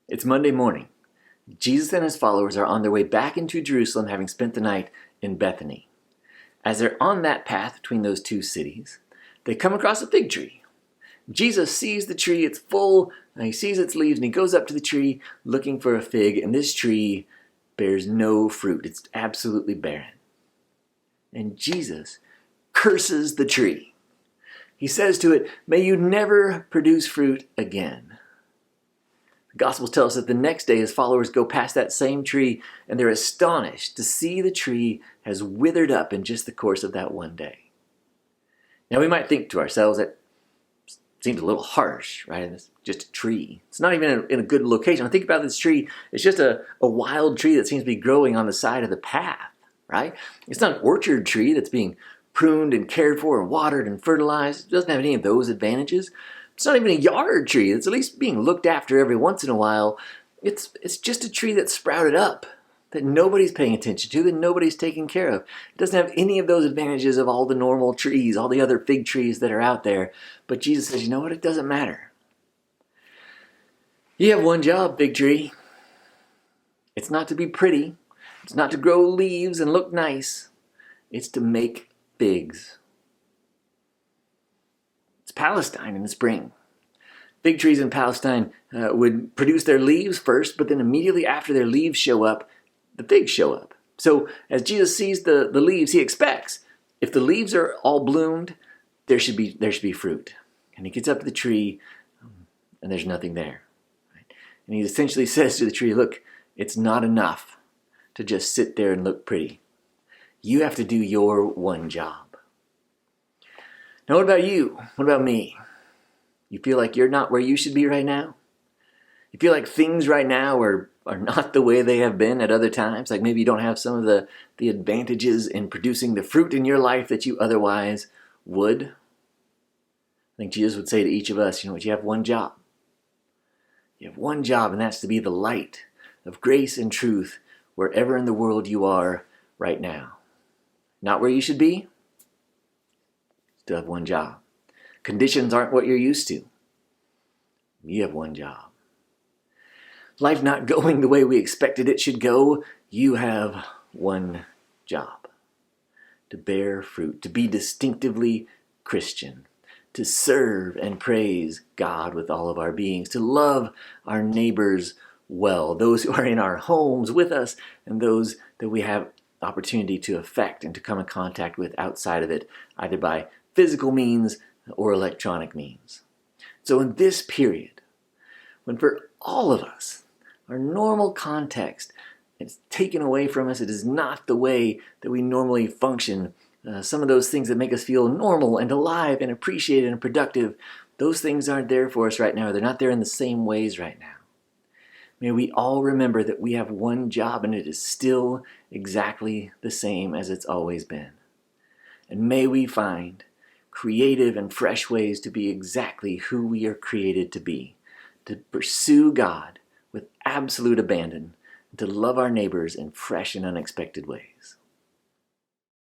It's Monday morning. Jesus and his followers are on their way back into Jerusalem, having spent the night in Bethany. As they're on that path between those two cities, they come across a fig tree. Jesus sees the tree, it's full, he sees its leaves, and he goes up to the tree looking for a fig, and this tree bears no fruit. It's absolutely barren. And Jesus curses the tree. He says to it, "May you never produce fruit again." The Gospels tell us that the next day his followers go past that same tree and they're astonished to see the tree has withered up in just the course of that one day. Now we might think to ourselves that seems a little harsh, right? It's just a tree. It's not even in a good location. I think about this tree. It's just a wild tree that seems to be growing on the side of the path, right? It's not an orchard tree that's being pruned and cared for and watered and fertilized. It doesn't have any of those advantages. It's not even a yard tree that's at least being looked after every once in a while. It's just a tree that's sprouted up, that nobody's paying attention to, that nobody's taking care of. It doesn't have any of those advantages of all the normal trees, all the other fig trees that are out there. But Jesus says, you know what? It doesn't matter. You have one job, fig tree. It's not to be pretty. It's not to grow leaves and look nice. It's to make figs. It's Palestine in the spring. Fig trees in Palestine would produce their leaves first, but then immediately after their leaves show up, the figs show up. So as Jesus sees the leaves, he expects, if the leaves are all bloomed, there should be fruit. And he gets up to the tree, and there's nothing there. Right? And he essentially says to the tree, look, it's not enough to just sit there and look pretty. You have to do your one job. Now what about you? What about me? You feel like you're not where you should be right now? You feel like things right now are not the way they have been at other times? Like maybe you don't have some of the advantages in producing the fruit in your life that you otherwise would? I think Jesus would say to each of us, you know what, you have one job. You have one job, and that's to be the light of grace and truth wherever in the world you are right now. Not where you should be? Still have one job. Conditions aren't what you're used to. You have one job. Life not going the way we expected it should go, you have one job. To bear fruit, to be distinctively Christian, to serve and praise God with all of our beings, to love our neighbors well, those who are in our homes with us and those that we have opportunity to affect and to come in contact with outside of it, either by physical means or electronic means. So in this period, when for all of us, our normal context is taken away from us, it is not the way that we normally function. Some of those things that make us feel normal and alive and appreciated and productive, those things aren't there for us right now. They're not there in the same ways right now. May we all remember that we have one job and it is still exactly the same as it's always been. And may we find creative and fresh ways to be exactly who we are created to be, to pursue God with absolute abandon, and to love our neighbors in fresh and unexpected ways.